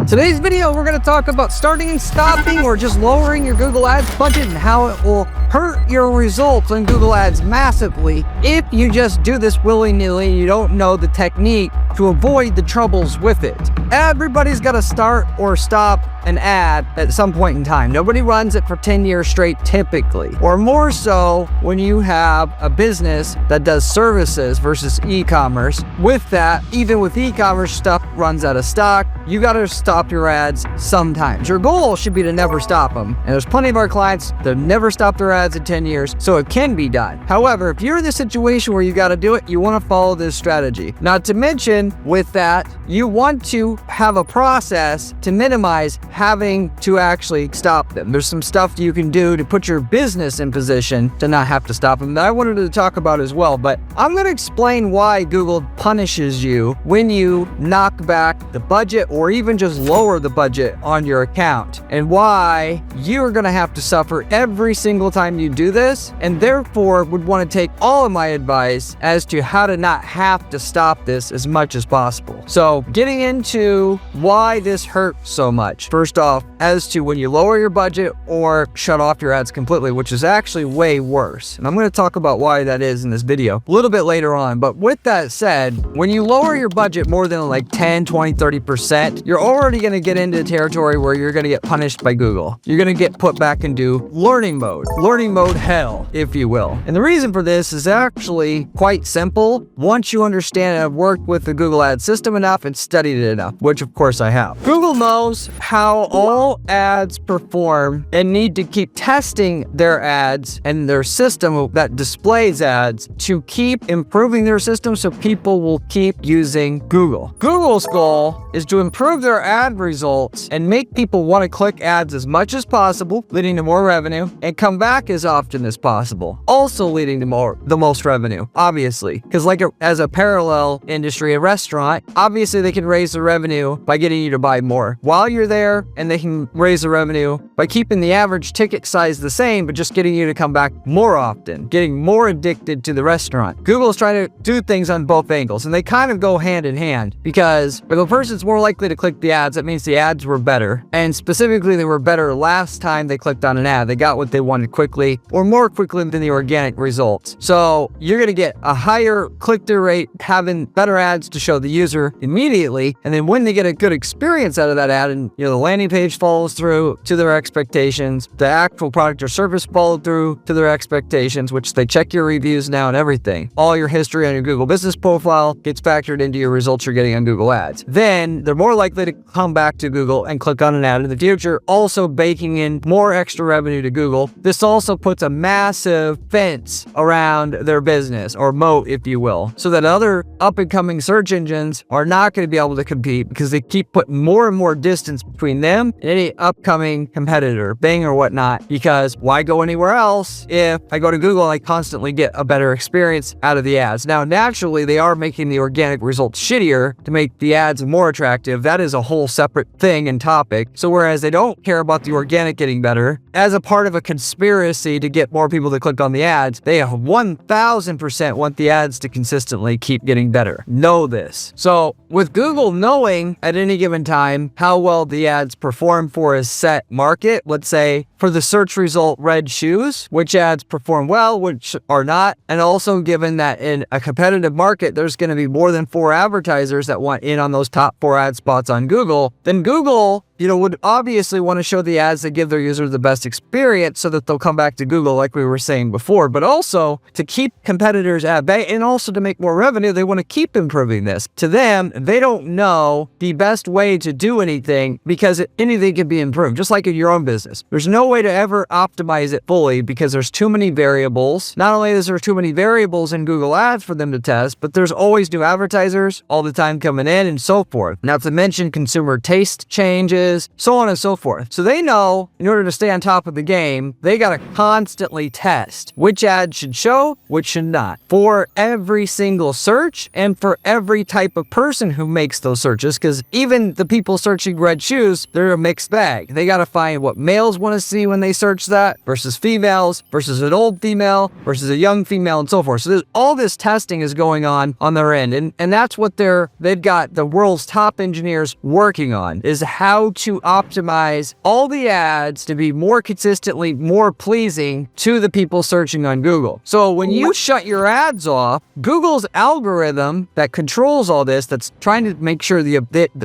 Today's video, we're going to talk about starting and stopping or just lowering your Google Ads budget and how it will hurt your results in Google Ads massively if you just do this willy-nilly and you don't know the technique to avoid the troubles with it. Everybody's got to start or stop an ad at some point in time. Nobody runs it for 10 years straight typically, or more so when you have a business that does services versus e-commerce. With that, even with e-commerce, stuff runs out of stock. You got to stop your ads sometimes. Your goal should be to never stop them. And there's plenty of our clients that never stop their ads in 10 years, so it can be done. However, if you're in the situation where you got to do it, you want to follow this strategy. Not to mention, with that, you want to have a process to minimize having to actually stop them. There's some stuff you can do to put your business in position to not have to stop them that I wanted to talk about as well, but I'm going to explain why Google punishes you when you knock back the budget or even just lower the budget on your account, and why you're going to have to suffer every single time you do this, and therefore would want to take all of my advice as to how to not have to stop this as much as possible. So getting into why this hurts so much. First off, as to when you lower your budget or shut off your ads completely, which is actually way worse. And I'm going to talk about why that is in this video a little bit later on. But with that said, when you lower your budget more than like 10, 20, 30%, you're already going to get into territory where you're going to get punished by Google. You're going to get put back into learning mode hell, if you will. And the reason for this is actually quite simple. Once you understand and have worked with the Google Ads system enough and studied it enough, which of course I have. Google knows how all ads perform and need to keep testing their ads and their system that displays ads to keep improving their system so people will keep using Google. Google's goal is to improve their ad results and make people want to click ads as much as possible, leading to more revenue, and come back as often as possible, also leading to the most revenue, obviously. Because as a parallel industry, a restaurant, obviously they can raise the revenue by getting you to buy more while you're there, and they can raise the revenue by keeping the average ticket size the same, but just getting you to come back more often, getting more addicted to the restaurant. Google's trying to do things on both angles, and they kind of go hand in hand, because if a person's more likely to click the ads, that means the ads were better, and specifically they were better last time they clicked on an ad. They got what they wanted quickly, or more quickly than the organic results. So you're going to get a higher click-through rate having better ads to show the user immediately, and then when they get a good experience out of that ad, and the landing page follows through to their expectations, the actual product or service followed through to their expectations, which they check your reviews now and everything. All your history on your Google business profile gets factored into your results you're getting on Google Ads. Then they're more likely to come back to Google and click on an ad in the future, also baking in more extra revenue to Google. This also puts a massive fence around their business, or moat, if you will, so that other up-and-coming search engines are not going to be able to compete, because they keep putting more and more distance between them and any upcoming competitor, Bing or whatnot, because why go anywhere else if I go to Google and I constantly get a better experience out of the ads? Now, naturally, they are making the organic results shittier to make the ads more attractive. That is a whole separate thing and topic. So whereas they don't care about the organic getting better, as a part of a conspiracy to get more people to click on the ads, they 1000% want the ads to consistently keep getting better. Know this. So with Google knowing at any given time how well the ads perform for a set market, let's say for the search result red shoes, which ads perform well, which are not, and also given that in a competitive market, there's going to be more than 4 advertisers that want in on those top 4 ad spots on Google, then Google would obviously want to show the ads that give their users the best experience so that they'll come back to Google, like we were saying before. But also to keep competitors at bay, and also to make more revenue, they want to keep improving this. To them, they don't know the best way to do anything, because anything can be improved, just like in your own business. There's no way to ever optimize it fully, because there's too many variables. Not only is there too many variables in Google Ads for them to test, but there's always new advertisers all the time coming in and so forth. Not to mention consumer taste changes, searches, so on and so forth. So they know in order to stay on top of the game, they got to constantly test which ads should show, which should not, for every single search and for every type of person who makes those searches, because even the people searching red shoes, they're a mixed bag. They got to find what males want to see when they search that versus females versus an old female versus a young female and so forth. So there's all this testing is going on their end. And that's what they've got the world's top engineers working on, is how to optimize all the ads to be more consistently more pleasing to the people searching on Google. So when you shut your ads off, Google's algorithm that controls all this, that's trying to make sure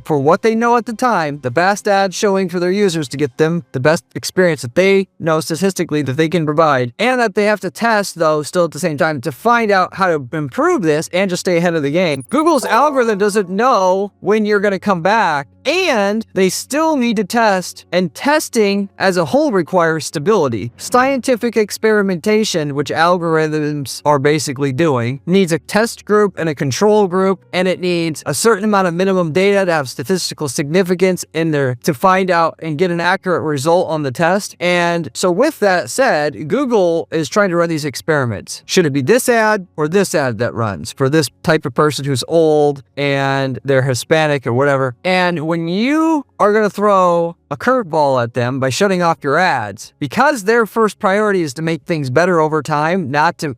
for what they know at the time, the best ads showing for their users to get them the best experience that they know statistically that they can provide, and that they have to test though still at the same time to find out how to improve this and just stay ahead of the game. Google's algorithm doesn't know when you're going to come back, and they still need to test, and testing as a whole requires stability. Scientific experimentation, which algorithms are basically doing, needs a test group and a control group, and it needs a certain amount of minimum data to have statistical significance in there to find out and get an accurate result on the test. And so with that said, Google is trying to run these experiments. Should it be this ad or this ad that runs for this type of person who's old and they're Hispanic or whatever? And when you are going to throw a curveball at them by shutting off your ads, because their first priority is to make things better over time, not to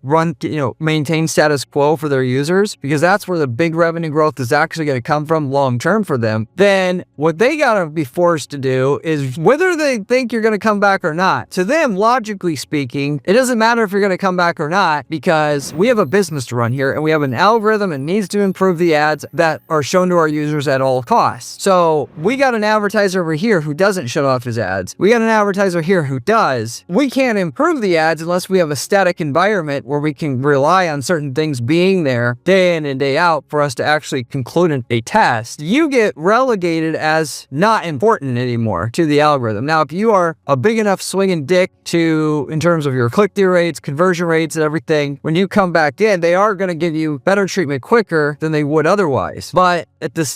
maintain status quo for their users, because that's where the big revenue growth is actually going to come from long term for them, then what they got to be forced to do is, whether they think you're going to come back or not, to them, logically speaking, it doesn't matter if you're going to come back or not, because we have a business to run here and we have an algorithm that needs to improve the ads that are shown to our users at all costs. So we got an advertiser over here who doesn't shut off his ads. We got an advertiser here who does. We can't improve the ads unless we have a static environment where we can rely on certain things being there day in and day out for us to actually conclude a test. You get relegated as not important anymore to the algorithm. Now, if you are a big enough swinging dick in terms of your click-through rates, conversion rates, and everything, when you come back in, they are going to give you better treatment quicker than they would otherwise. But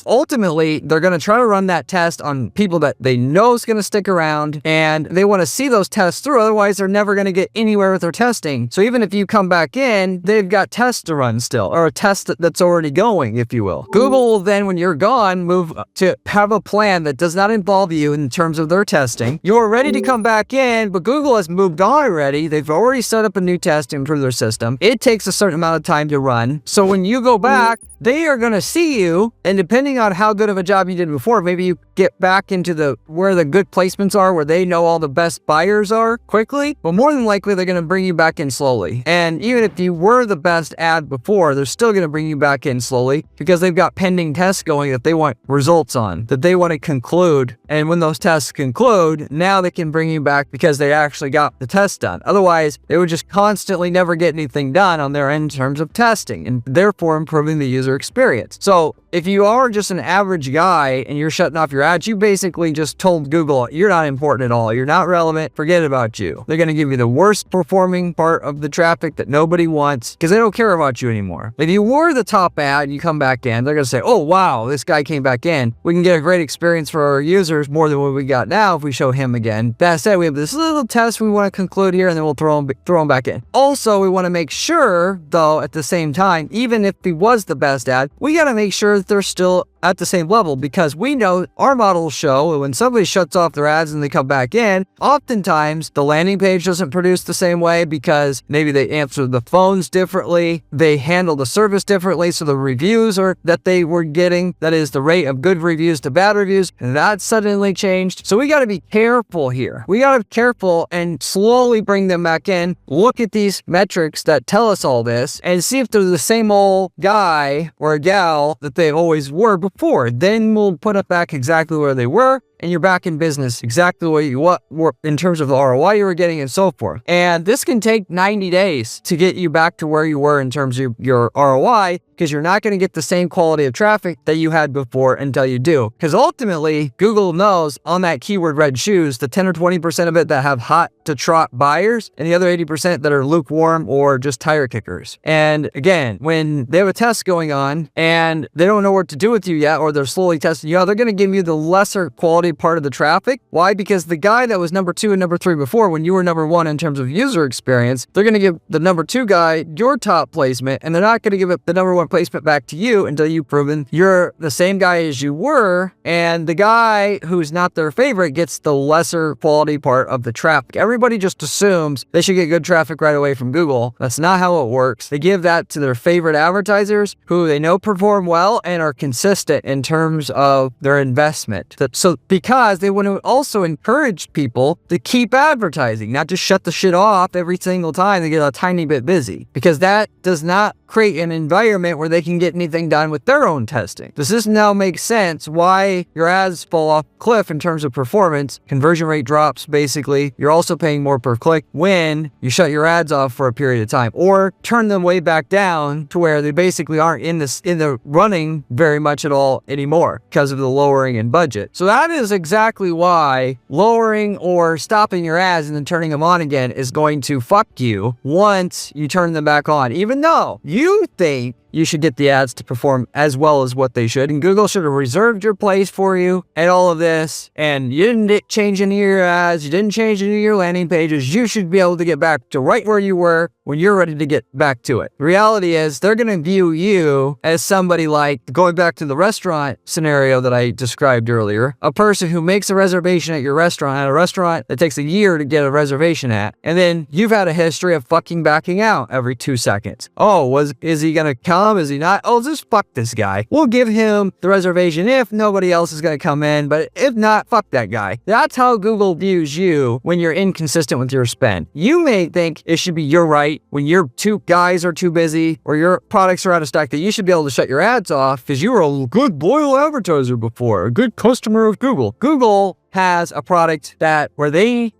ultimately, they're going to try to run that test on people that they know is going to stick around, and they want to see those tests through. Otherwise, they're never going to get anywhere with their testing. So even if you come back in, they've got tests to run still, or a test that's already going, if you will. Google will then, when you're gone, move to have a plan that does not involve you in terms of their testing. You're ready to come back in, but Google has moved on already. They've already set up a new test to improve their system. It takes a certain amount of time to run. So when you go back, they are going to see you, and depending on how good of a job you did before, maybe you get back into where the good placements are, where they know all the best buyers are quickly, but more than likely they're going to bring you back in slowly. And even if you were the best ad before, they're still going to bring you back in slowly, because they've got pending tests going that they want results on, that they want to conclude. And when those tests conclude, now they can bring you back because they actually got the test done. Otherwise, they would just constantly never get anything done on their end in terms of testing, and therefore improving the user experience. So if you are just an average guy and you're shutting off your ads, you basically just told Google, you're not important at all. You're not relevant. Forget about you. They're going to give you the worst performing part of the traffic that nobody wants, because they don't care about you anymore. If you were the top ad and you come back in, they're going to say, oh, wow, this guy came back in. We can get a great experience for our users, more than what we got now if we show him again. That said, we have this little test we want to conclude here, and then we'll throw him back in. Also, we want to make sure, though, at the same time, even if he was the best ad, we got to make sure that they're still at the same level, because we know our models show when somebody shuts off their ads and they come back in, oftentimes the landing page doesn't produce the same way, because maybe they answer the phones differently, they handle the service differently, so the reviews that they were getting, that is the rate of good reviews to bad reviews, and that suddenly changed. So we got to be careful here. We got to be careful and slowly bring them back in, look at these metrics that tell us all this, and see if they're the same old guy or a gal that they always were before. Then we'll put it back exactly where they were, and you're back in business exactly the way you were in terms of the ROI you were getting and so forth. And this can take 90 days to get you back to where you were in terms of your ROI, because you're not going to get the same quality of traffic that you had before until you do. Because ultimately, Google knows on that keyword red shoes, the 10 or 20% of it that have hot to trot buyers, and the other 80% that are lukewarm or just tire kickers. And again, when they have a test going on and they don't know what to do with you yet, or they're slowly testing you out, they're going to give you the lesser quality quality part of the traffic. Why? Because the guy that was number 2 and number 3 before, when you were number 1 in terms of user experience, they're going to give the number 2 guy your top placement, and they're not going to give it the number 1 placement back to you until you've proven you're the same guy as you were, and the guy who's not their favorite gets the lesser quality part of the traffic. Everybody just assumes they should get good traffic right away from Google. That's not how it works. They give that to their favorite advertisers who they know perform well and are consistent in terms of their investment. So because they want to also encourage people to keep advertising, not just shut the shit off every single time they get a tiny bit busy, because that does not create an environment where they can get anything done with their own testing. Does this now make sense why your ads fall off a cliff in terms of performance? Conversion rate drops, basically. You're also paying more per click when you shut your ads off for a period of time, or turn them way back down to where they basically aren't in the running very much at all anymore because of the lowering in budget. So that is exactly why lowering or stopping your ads and then turning them on again is going to fuck you once you turn them back on, even though you think you should get the ads to perform as well as what they should. And Google should have reserved your place for you and all of this. And you didn't change any of your ads. You didn't change any of your landing pages. You should be able to get back to right where you were when you're ready to get back to it. The reality is they're going to view you as somebody like, going back to the restaurant scenario that I described earlier, a person who makes a reservation at your restaurant, at a restaurant that takes a year to get a reservation at. And then you've had a history of fucking backing out every 2 seconds. Oh, is he going to come? Is he not? Oh, just fuck this guy. We'll give him the reservation if nobody else is going to come in, but if not, fuck that guy. That's how Google views you when you're inconsistent with your spend. You may think it should be your right when your 2 guys are too busy or your products are out of stock that you should be able to shut your ads off because you were a good loyal advertiser before, a good customer of Google. Google has a product that where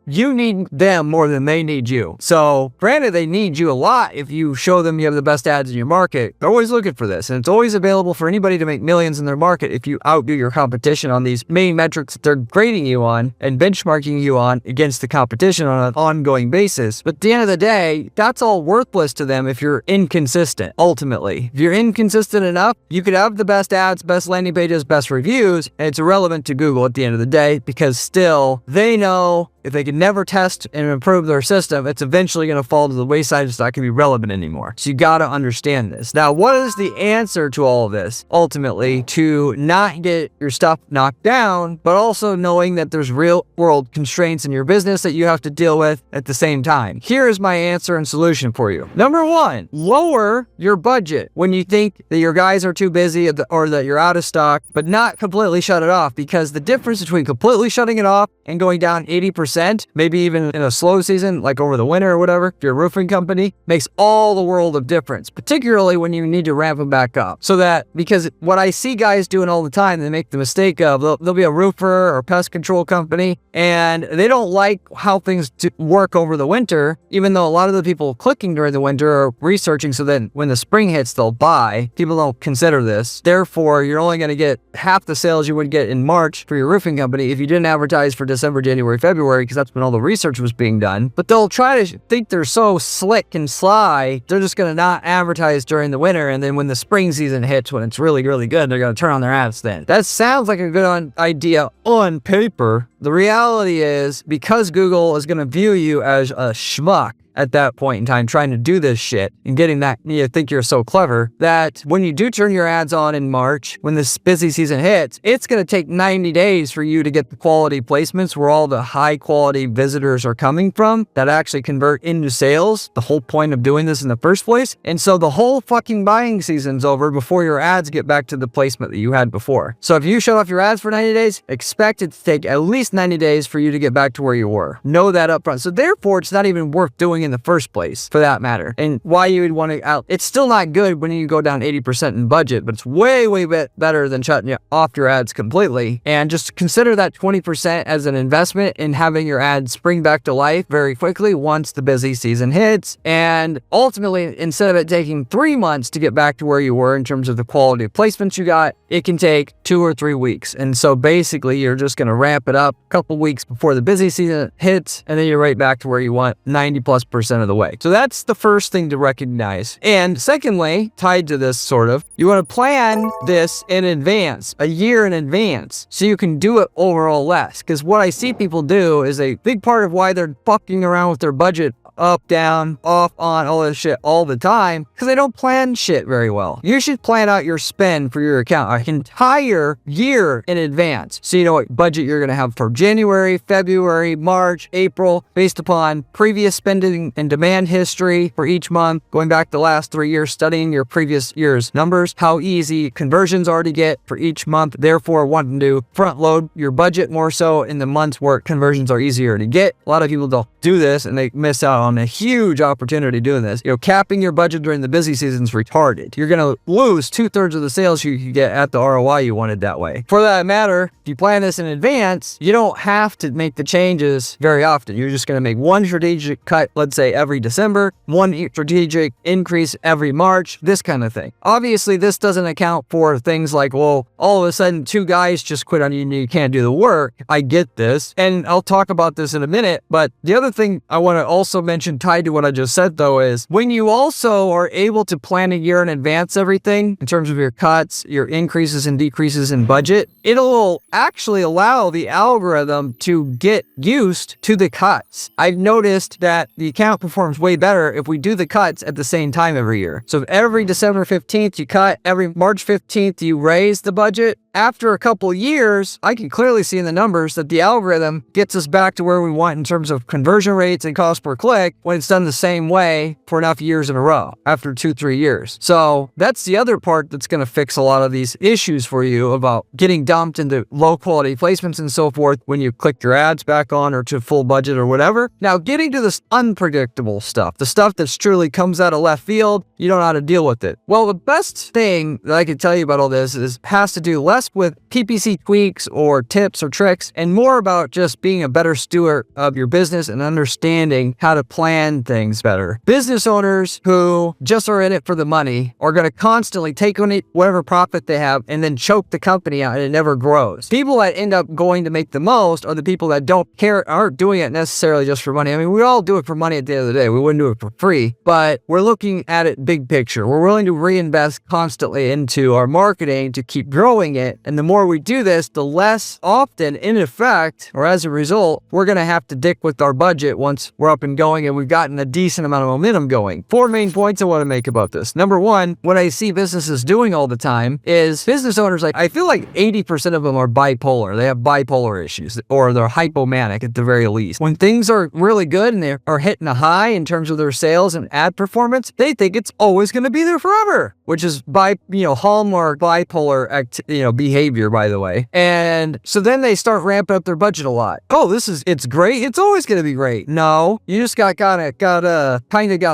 you need them more than they need you. So granted, they need you a lot. If you show them you have the best ads in your market, they're always looking for this. And it's always available for anybody to make millions in their market if you outdo your competition on these main metrics that they're grading you on and benchmarking you on against the competition on an ongoing basis. But at the end of the day, that's all worthless to them if you're inconsistent. Ultimately, if you're inconsistent enough, you could have the best ads, best landing pages, best reviews, and it's irrelevant to Google at the end of the day, because still they know if they can never test and improve their system, it's eventually going to fall to the wayside. It's not going to be relevant anymore. So you got to understand this. Now, what is the answer to all of this? Ultimately, to not get your stuff knocked down, but also knowing that there's real world constraints in your business that you have to deal with at the same time. Here is my answer and solution for you. Number 1, lower your budget when you think that your guys are too busy or that you're out of stock, but not completely shut it off, because the difference between completely shutting it off and going down 80%, maybe even in a slow season, like over the winter or whatever, if you're a roofing company, makes all the world of difference, particularly when you need to ramp them back up. So that, because what I see guys doing all the time, they make the mistake of, they'll be a roofer or pest control company, and they don't like how things work over the winter, even though a lot of the people clicking during the winter are researching so then when the spring hits, they'll buy. People don't consider this. Therefore, you're only going to get half the sales you would get in March for your roofing company if you didn't advertise for December, January, February, because that's when all the research was being done. But they'll try to think they're so slick and sly, they're just going to not advertise during the winter, and then when the spring season hits, when it's really, really good, they're going to turn on their ads then. That sounds like a good idea on paper. The reality is, because Google is going to view you as a schmuck at that point in time, trying to do this shit and getting that, you think you're so clever, that when you do turn your ads on in March, when this busy season hits, it's going to take 90 days for you to get the quality placements where all the high quality visitors are coming from that actually convert into sales. The whole point of doing this in the first place. And so the whole fucking buying season's over before your ads get back to the placement that you had before. So if you shut off your ads for 90 days, expect it to take at least 90 days for you to get back to where you were. Know that up front. So therefore, it's not even worth doing in the first place, for that matter. And why you would want to it's still not good when you go down 80% in budget, but it's way, way better than shutting off your ads completely. And just consider that 20% as an investment in having your ads spring back to life very quickly once the busy season hits. And ultimately, instead of it taking 3 months to get back to where you were in terms of the quality of placements you got, it can take 2 or 3 weeks. And so basically you're just going to ramp it up a couple weeks before the busy season hits, and then you're right back to where you want 90+% of the way. So that's the first thing to recognize. And secondly, tied to this sort of, you want to plan this in advance, a year in advance, so you can do it overall less. Because what I see people do is a big part of why they're fucking around with their budget up, down, off, on, all this shit all the time, because they don't plan shit very well. You should plan out your spend for your account an entire year in advance, so you know what budget you're going to have for January, February, March, April, based upon previous spending and demand history for each month, going back the last 3 years, studying your previous year's numbers, how easy conversions are to get for each month, therefore wanting to front load your budget more so in the months where conversions are easier to get. A lot of people don't do this and they miss out on a huge opportunity doing this. You know, capping your budget during the busy season is retarded. You're going to lose 2/3 of the sales you could get at the ROI you wanted that way. For that matter, if you plan this in advance, you don't have to make the changes very often. You're just going to make one strategic cut, let's say every December, one strategic increase every March, this kind of thing. Obviously, this doesn't account for things like, well, all of a sudden 2 guys just quit on you and you can't do the work. I get this, and I'll talk about this in a minute, but the other thing I want to also mention tied to what I just said though is when you also are able to plan a year in advance everything in terms of your cuts, your increases and decreases in budget, it'll actually allow the algorithm to get used to the cuts. I've noticed that the account performs way better if we do the cuts at the same time every year. So if every December 15th you cut, every March 15th you raise the budget, after a couple years, I can clearly see in the numbers that the algorithm gets us back to where we want in terms of conversion rates and cost per click when it's done the same way for enough years in a row after 2-3 years. So that's the other part that's going to fix a lot of these issues for you about getting dumped into low quality placements and so forth when you click your ads back on or to full budget or whatever. Now getting to this unpredictable stuff, the stuff that's truly comes out of left field, you don't know how to deal with it. Well, the best thing that I can tell you about all this has to do less with PPC tweaks or tips or tricks and more about just being a better steward of your business and understanding how to plan things better. Business owners who just are in it for the money are going to constantly take on it, whatever profit they have, and then choke the company out and it never grows. People that end up going to make the most are the people that don't care, aren't doing it necessarily just for money. I mean, we all do it for money at the end of the day. We wouldn't do it for free, but we're looking at it big picture. We're willing to reinvest constantly into our marketing to keep growing it. And the more we do this, the less often, in effect, or as a result, we're going to have to dick with our budget once we're up and going and we've gotten a decent amount of momentum going. 4 main points I want to make about this. Number one, what I see businesses doing all the time is business owners, I feel like 80% of them are bipolar. They have bipolar issues or they're hypomanic at the very least. When things are really good and they are hitting a high in terms of their sales and ad performance, they think it's always going to be there forever, which is hallmark bipolar behavior, by the way. And so then they start ramping up their budget a lot. Oh, it's great. It's always going to be great. No, you just got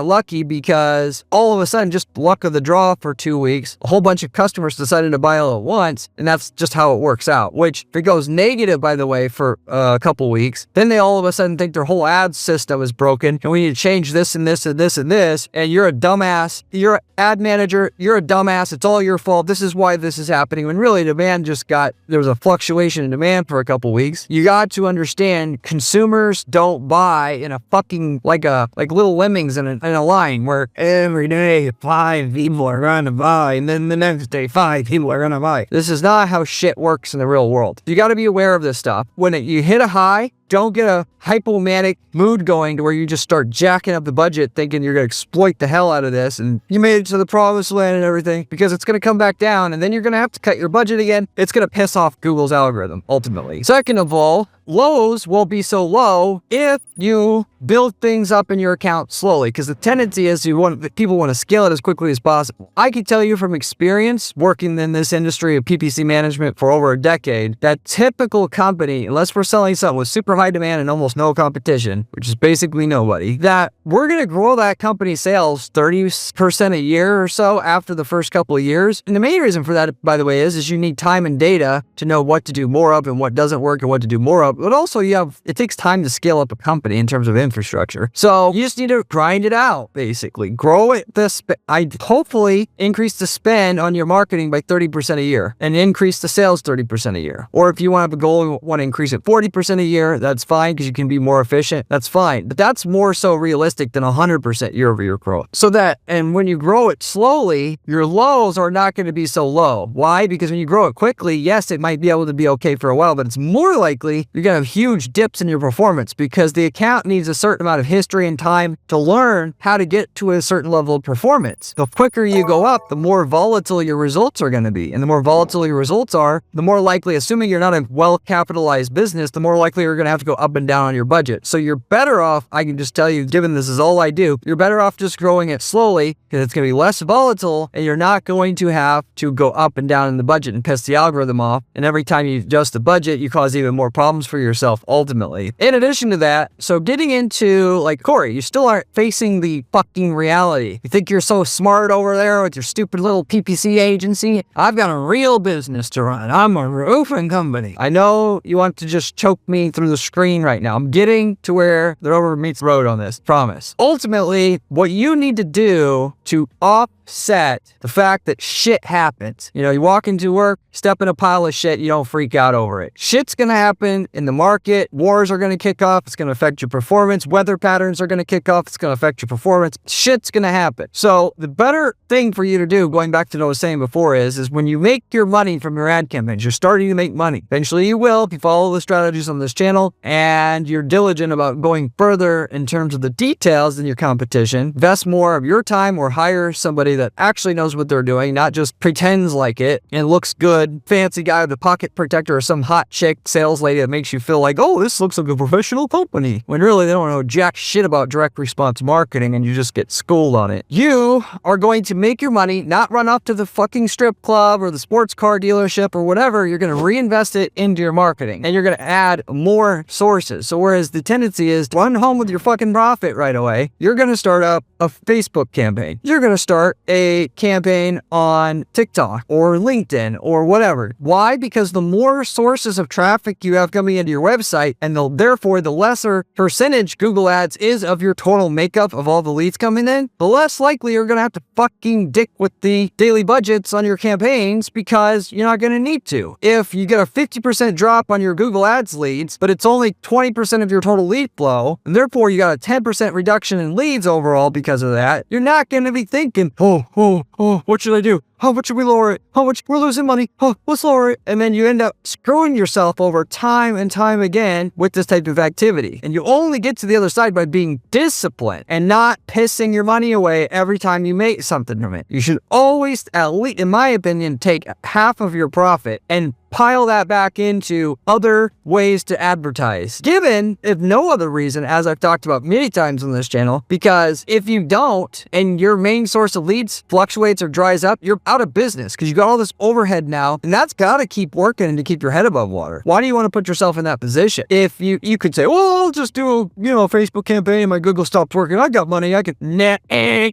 lucky because all of a sudden, just luck of the draw for 2 weeks, a whole bunch of customers decided to buy all at once. And that's just how it works out, which if it goes negative, by the way, for a couple weeks, then they all of a sudden think their whole ad system is broken and we need to change this and this and this and this. And you're a dumbass. You're an ad manager. You're a dumbass. It's all your fault. This is why this is happening. When really there was a fluctuation in demand for a couple weeks. You got to understand consumers don't buy in a fucking, like little lemmings in a line where every day 5 people are going to buy and then the next day 5 people are going to buy. This is not how shit works in the real world. You got to be aware of this stuff. When you hit a high, don't get a hypomanic mood going to where you just start jacking up the budget thinking you're going to exploit the hell out of this and you made it to the promised land and everything, because it's going to come back down and then you're going to have to cut your budget again. It's going to piss off Google's algorithm ultimately. Second of all, lows won't be so low if you build things up in your account slowly, because the tendency is people want to scale it as quickly as possible. I can tell you from experience working in this industry of PPC management for over a decade, that typical company, unless we're selling something with super high demand and almost no competition, which is basically nobody, that we're going to grow that company's sales 30% a year or so after the first couple of years. And the main reason for that, by the way, is you need time and data to know what to do more of and what doesn't work and what to do more of but also it takes time to scale up a company in terms of infrastructure. So you just need to grind it out, basically. Grow it. I hopefully increase the spend on your marketing by 30% a year and increase the sales 30% a year. Or if you want to have a goal and want to increase it 40% a year, that's fine because you can be more efficient. That's fine. But that's more so realistic than 100% year-over-year growth. And when you grow it slowly, your lows are not going to be so low. Why? Because when you grow it quickly, yes, it might be able to be okay for a while, but it's more likely you're going to have huge dips in your performance because the account needs a certain amount of history and time to learn how to get to a certain level of performance. The quicker you go up, the more volatile your results are going to be. And the more volatile your results are, the more likely, assuming you're not a well-capitalized business, the more likely you're going to have to go up and down on your budget. So you're better off, I can just tell you, given this is all I do, you're better off just growing it slowly because it's going to be less volatile and you're not going to have to go up and down in the budget and piss the algorithm off. And every time you adjust the budget, you cause even more problems for yourself ultimately. In addition to that, so getting into like Corey, you still aren't facing the fucking reality. You think you're so smart over there with your stupid little PPC agency. I've got a real business to run. I'm a roofing company. I know you want to just choke me through the screen right now. I'm getting to where the rubber meets the road on this. Promise. Ultimately, what you need to do to offset the fact that shit happens. You walk into work, step in a pile of shit, you don't freak out over it. Shit's gonna happen in the market. Wars are gonna kick off. It's gonna affect your performance. Weather patterns are gonna kick off. It's gonna affect your performance. Shit's gonna happen. So the better thing for you to do, going back to what I was saying before, is when you make your money from your ad campaigns, you're starting to make money. Eventually you will if you follow the strategies on this channel and you're diligent about going further in terms of the details than your competition. Invest more of your time or hire somebody that actually knows what they're doing, not just pretends like it and looks good, fancy guy with a pocket protector or some hot chick sales lady that makes you feel like, oh, this looks like a professional company, when really they don't know jack shit about direct response marketing and you just get schooled on it. You are going to make your money, not run up to the fucking strip club or the sports car dealership or whatever. You're going to reinvest it into your marketing and you're going to add more sources. So whereas the tendency is to run home with your fucking profit right away, you're going to start up a Facebook campaign. You're going to start a campaign on TikTok or LinkedIn or whatever. Why? Because the more sources of traffic you have coming into your website and therefore the lesser percentage Google Ads is of your total makeup of all the leads coming in, the less likely you're going to have to fucking dick with the daily budgets on your campaigns because you're not going to need to. If you get a 50% drop on your Google Ads leads, but it's only 20% of your total lead flow, and therefore you got a 10% reduction in leads overall because of that, you're not going to be thinking, what should I do? How much should we lower it? How much? We're losing money. Let's lower it. And then you end up screwing yourself over time and time again with this type of activity. And you only get to the other side by being disciplined and not pissing your money away every time you make something from it. You should always, at least in my opinion, take half of your profit and pile that back into other ways to advertise. Given, if no other reason, as I've talked about many times on this channel, because if you don't and your main source of leads fluctuates or dries up, you're out of business because you got all this overhead now, and that's got to keep working to keep your head above water. Why do you want to put yourself in that position? If you could say, well, I'll just do a Facebook campaign and my Google stopped working. I got money. I could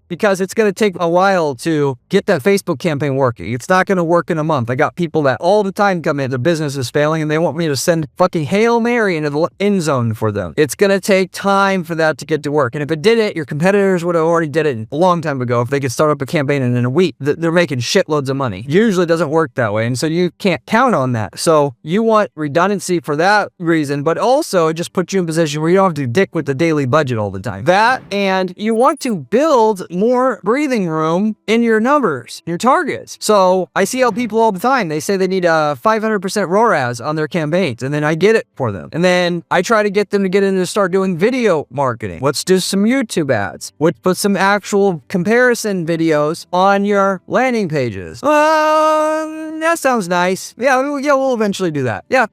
because it's going to take a while to get that Facebook campaign working. It's not going to work in a month. I got people that all the time come in, the business is failing, and they want me to send fucking Hail Mary into the end zone for them. It's going to take time for that to get to work. And if it did it, your competitors would have already did it a long time ago. If they could start up a campaign and in a week, they're making shitloads of money. Usually doesn't work that way. And so you can't count on that. So you want redundancy for that reason, but also it just puts you in a position where you don't have to dick with the daily budget all the time. That, and you want to build more breathing room in your numbers, your targets. So I see how people all the time, they say they need a 500% ROAS on their campaigns, and then I get it for them. And then I try to get them to get in to start doing video marketing. Let's do some YouTube ads. Let's put some actual comparison videos on your landing pages. That sounds nice. Yeah, we'll eventually do that. Yeah,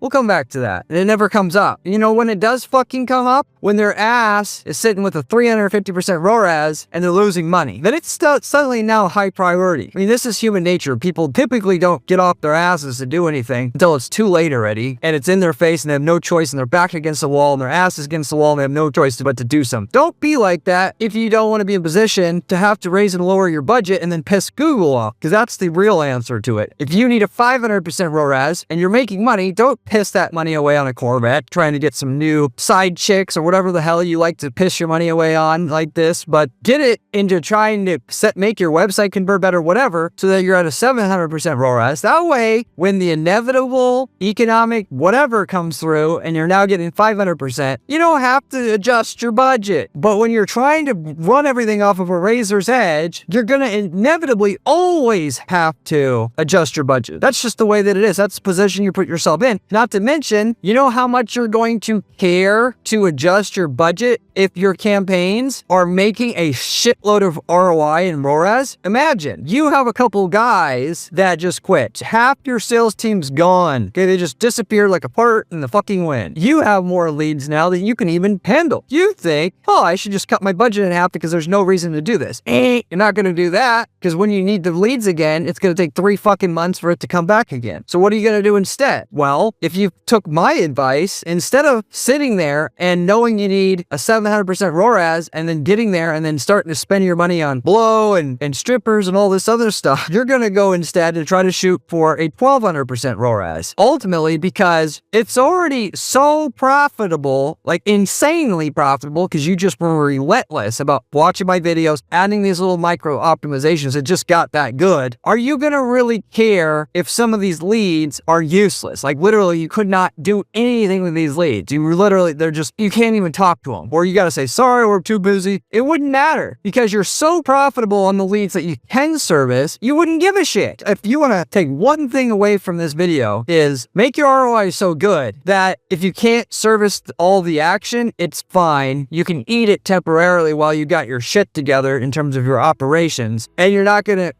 we'll come back to that. And it never comes up. When it does fucking come up, when their ass is sitting with a 350% ROAS and they're losing money, then it's suddenly now high priority. I mean, this is human nature. People typically don't get off their asses to do anything until it's too late already, and it's in their face and they have no choice, and they're back against the wall and their ass is against the wall and they have no choice but to do something. Don't be like that if you don't want to be in a position to have to raise and lower your budget and then piss Google Google off, because that's the real answer to it. If you need a 500% ROAS and you're making money, don't piss that money away on a Corvette trying to get some new side chicks or whatever the hell you like to piss your money away on like this, but get it into trying to make your website convert better, whatever, so that you're at a 700% ROAS. That way, when the inevitable economic whatever comes through and you're now getting 500%, you don't have to adjust your budget. But when you're trying to run everything off of a razor's edge, you're going to inevitably always have to adjust your budget. That's just the way that it is. That's the position you put yourself in. Not to mention, you know how much you're going to care to adjust your budget if your campaigns are making a shitload of ROI and ROAS? Imagine you have a couple guys that just quit. Half your sales team's gone. Okay, they just disappeared like a fart in the fucking wind. You have more leads now than you can even handle. You think, oh, I should just cut my budget in half because there's no reason to do this. You're not going to do that, because when you need the leads again, it's going to take 3 fucking months for it to come back again. So what are you going to do instead? Well, if you took my advice, instead of sitting there and knowing you need a 700% ROAS and then getting there and then starting to spend your money on blow and strippers and all this other stuff, you're going to go instead and try to shoot for a 1200% ROAS. Ultimately, because it's already so profitable, like insanely profitable, because you just were relentless about watching my videos, adding these little micro optimizations. It just got that good. Are you going to really care if some of these leads are useless? Like literally, you could not do anything with these leads. You were literally, you can't even talk to them. Or you got to say, sorry, we're too busy. It wouldn't matter, because you're so profitable on the leads that you can service, you wouldn't give a shit. If you want to take one thing away from this video, is make your ROI so good that if you can't service all the action, it's fine. You can eat it temporarily while you got your shit together in terms of your operations, and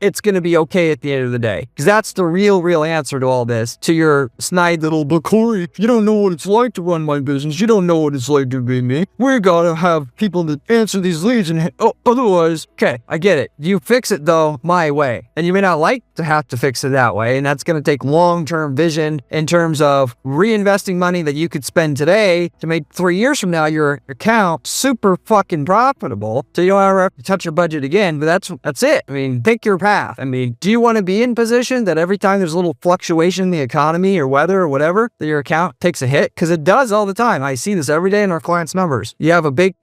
it's gonna be okay at the end of the day. Because that's the real answer to all this. To your snide little, but Corey, you don't know what it's like to run my business. You don't know what it's like to be me. We gotta have people that answer these leads, and otherwise, okay, I get it. You fix it though my way, and you may not like to have to fix it that way, and that's gonna take long-term vision in terms of reinvesting money that you could spend today to make 3 years from now your account super fucking profitable, so you don't ever have to touch your budget again. But that's it. I mean, pick your path. I mean, do you want to be in position that every time there's a little fluctuation in the economy or weather or whatever, that your account takes a hit? Because it does all the time. I see this every day in our clients' numbers. You have a big,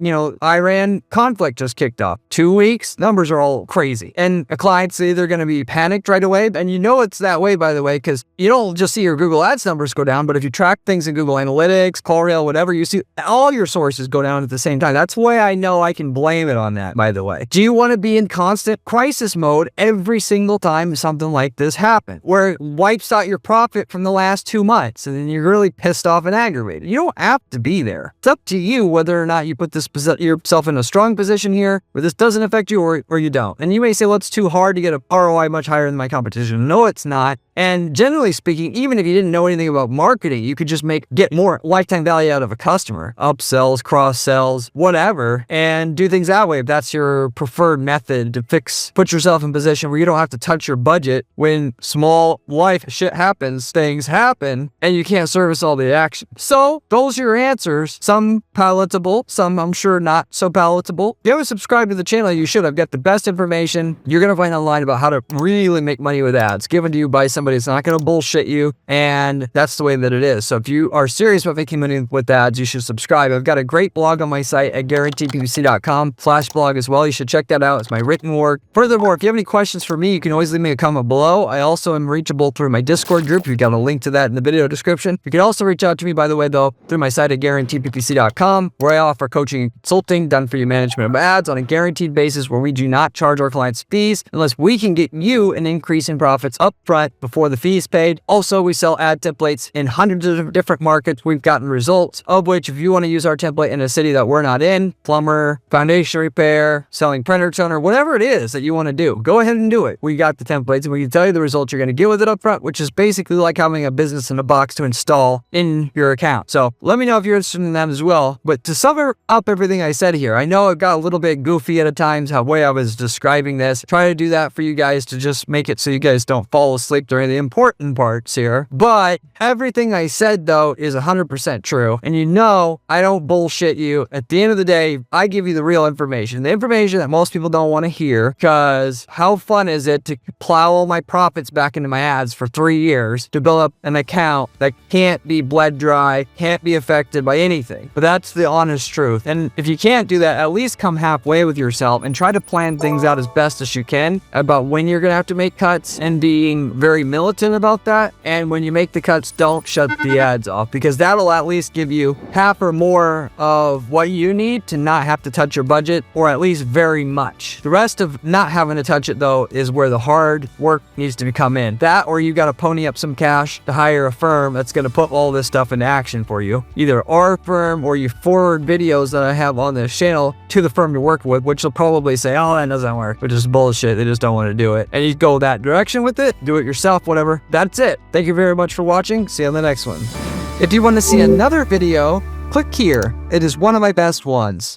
Iran conflict just kicked off. 2 weeks, numbers are all crazy. And a client's either going to be panicked right away, and you know it's that way, by the way, because you don't just see your Google Ads numbers go down, but if you track things in Google Analytics, CallRail, whatever, you see all your sources go down at the same time. That's why I know I can blame it on that, by the way. Do you want to be in constant crisis mode every single time something like this happens, where it wipes out your profit from the last 2 months, and then you're really pissed off and aggravated? You don't have to be there. It's up to you whether or not you put yourself in a strong position here, where this doesn't affect you, or you don't. And you may say, well, it's too hard to get a ROI much higher than my competition. No, it's not. And generally speaking, even if you didn't know anything about marketing, you could just get more lifetime value out of a customer, upsells, cross sells, whatever, and do things that way. If that's your preferred method to put yourself in a position where you don't have to touch your budget when small life shit happens, things happen, and you can't service all the action. So those are your answers. Some palatable, some I'm sure not so palatable. If you haven't subscribed to the channel, you should. I've got the best information you're going to find online about how to really make money with ads, given to you by somebody that's not going to bullshit you, and that's the way that it is. So if you are serious about making money with ads, you should subscribe. I've got a great blog on my site at guaranteedppc.com/blog as well. You should check that out. It's my written work. Furthermore, if you have any questions for me, you can always leave me a comment below. I also am reachable through my Discord group. You've got a link to that in the video description. You can also reach out to me, by the way, though, through my site at guaranteedppc.com, where I offer coaching and consulting done for you management of ads on a guaranteed basis, where we do not charge our clients fees unless we can get you an increase in profits up front before the fee is paid. Also, we sell ad templates in hundreds of different markets. We've gotten results, of which, if you want to use our template in a city that we're not in, plumber, foundation repair, selling printer toner, whatever it is that you want to do, go ahead and do it. We got the templates, and we can tell you the results you're going to get with it up front, which is basically like having a business in a box to install in your account. So let me know if you're interested in that as well. But to sum up everything I said here, I know it got a little bit goofy at times, how way I was describing this. Try to do that for you guys to just make it so you guys don't fall asleep during the important parts here. But everything I said, though, is 100% true. And you know, I don't bullshit you. At the end of the day, I give you the real information. The information that most people don't want to hear, because how fun is it to plow all my profits back into my ads for 3 years to build up an account that can't be bled dry, can't be affected by anything. But that's the honest truth. And if you can't do that, at least come halfway with yourself and try to plan things out as best as you can about when you're going to have to make cuts, and being very militant about that. And when you make the cuts, don't shut the ads off, because that'll at least give you half or more of what you need to not have to touch your budget, or at least very much. The rest of not having to touch it, though, is where the hard work needs to come in. That, or you got to pony up some cash to hire a firm that's going to put all this stuff into action for you. Either our firm, or you forward videos that I have on this channel to the firm you're working with, which will probably say, oh, that doesn't work, which is bullshit. They just don't want to do it. And you go that direction with it, do it yourself, whatever. That's it. Thank you very much for watching. See you on the next one. If you want to see another video, click here. It is one of my best ones.